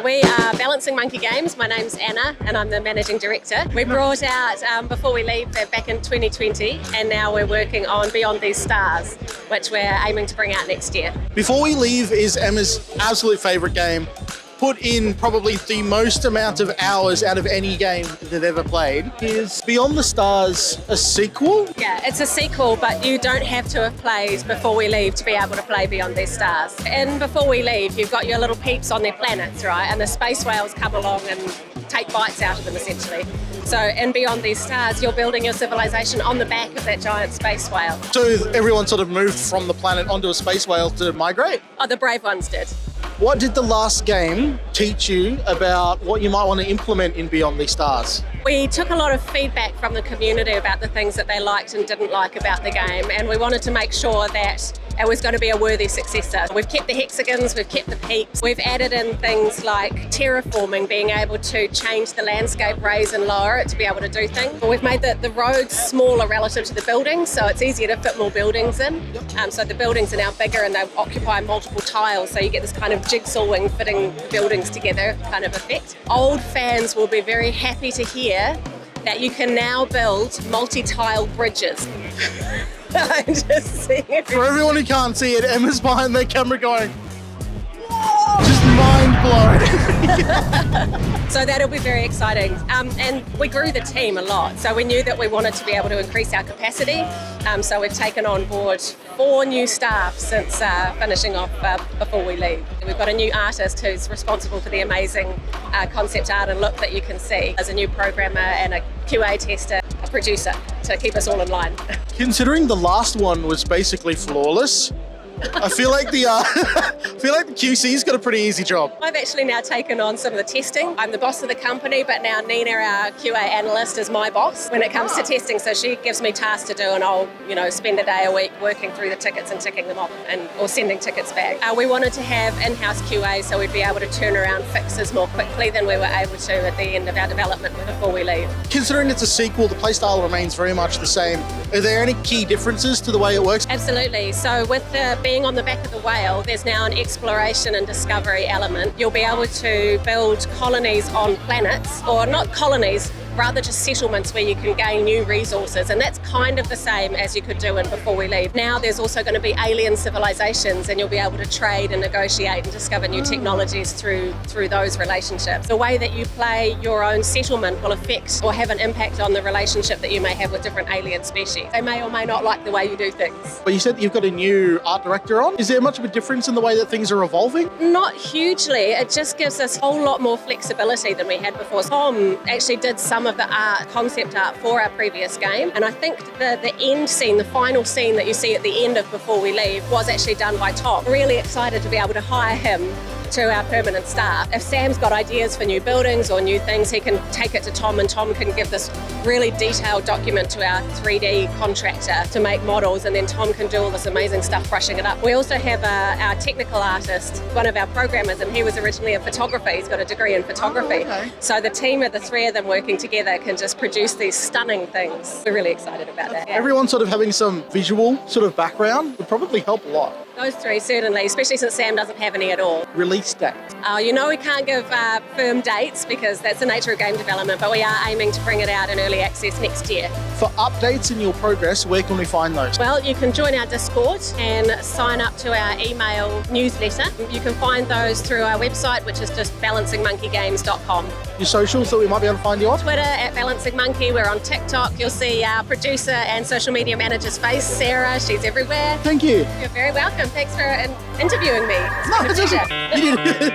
We are Balancing Monkey Games. My name's Anna and I'm the Managing Director. We brought out Before We Leave back in 2020 and now we're working on Beyond These Stars, which we're aiming to bring out next year. Before We Leave is Emma's absolute favourite game. Put in probably the most amount of hours out of any game they've ever played. Is Beyond the Stars a sequel? Yeah, it's a sequel, but you don't have to have played Before We Leave to be able to play Beyond These Stars. In Before We Leave, you've got your little peeps on their planets, right? And the space whales come along and take bites out of them, essentially. So in Beyond These Stars, you're building your civilization on the back of that giant space whale. So everyone sort of moved from the planet onto a space whale to migrate? Oh, the brave ones did. What did the last game teach you about what you might want to implement in Beyond These Stars? We took a lot of feedback from the community about the things that they liked and didn't like about the game, and we wanted to make sure that it was going to be a worthy successor. We've kept the hexagons, we've kept the peaks, we've added in things like terraforming, being able to change the landscape, raise and lower it to be able to do things. We've made the roads smaller relative to the buildings, so it's easier to fit more buildings in. So the buildings are now bigger and they occupy multiple tiles, so you get this kind of jigsawing, fitting buildings together kind of effect. Old fans will be very happy to hear that you can now build multi-tile bridges. I'm just seeing it. For everyone who can't see it, Emma's behind their camera going, whoa! Just mind blown. So that'll be very exciting. And we grew the team a lot. So we knew that we wanted to be able to increase our capacity. So we've taken on board 4 new staff since finishing off Before We Leave. We've got a new artist who's responsible for the amazing concept art and look that you can see. There's a new programmer and a QA tester, a producer to keep us all in line. Considering the last one was basically flawless, I feel like the QC's got a pretty easy job. I've actually now taken on some of the testing. I'm the boss of the company, but now Nina, our QA analyst, is my boss when it comes to testing. So she gives me tasks to do, and I'll, spend a day a week working through the tickets and ticking them off, or sending tickets back. We wanted to have in-house QA so we'd be able to turn around fixes more quickly than we were able to at the end of our development Before We Leave. Considering it's a sequel, the playstyle remains very much the same. Are there any key differences to the way it works? Absolutely. So with being on the back of the whale, there's now an exploration and discovery element. You'll be able to build colonies on planets, or not colonies, rather just settlements where you can gain new resources, and that's kind of the same as you could do in Before We Leave. Now there's also going to be alien civilizations and you'll be able to trade and negotiate and discover new technologies through those relationships. The way that you play your own settlement will affect or have an impact on the relationship that you may have with different alien species. They may or may not like the way you do things. But you said that you've got a new art director on. Is there much of a difference in the way that things are evolving? Not hugely. It just gives us a whole lot more flexibility than we had before. Tom actually did some of the concept art for our previous game, and I think the end scene, the final scene that you see at the end of Before We Leave was actually done by Tom. Really excited to be able to hire him to our permanent staff. If Sam's got ideas for new buildings or new things, he can take it to Tom, and Tom can give this really detailed document to our 3D contractor to make models, and then Tom can do all this amazing stuff brushing it up. We also have our technical artist, one of our programmers, and he was originally a photographer. He's got a degree in photography. Oh, okay. So the team of the 3 of them working together can just produce these stunning things. We're really excited about that. Yeah. Everyone sort of having some visual sort of background would probably help a lot. Those 3 certainly, especially since Sam doesn't have any at all. Release date. We can't give firm dates because that's the nature of game development, but we are aiming to bring it out in early access next year. For updates in your progress, where can we find those? Well, you can join our Discord and sign up to our email newsletter. You can find those through our website, which is just balancingmonkeygames.com. Your socials that we might be able to find you on? Twitter @balancingmonkey. We're on TikTok. You'll see our producer and social media manager's face, Sarah. She's everywhere. Thank you. You're very welcome. Thanks for interviewing me. No, it's okay. You did.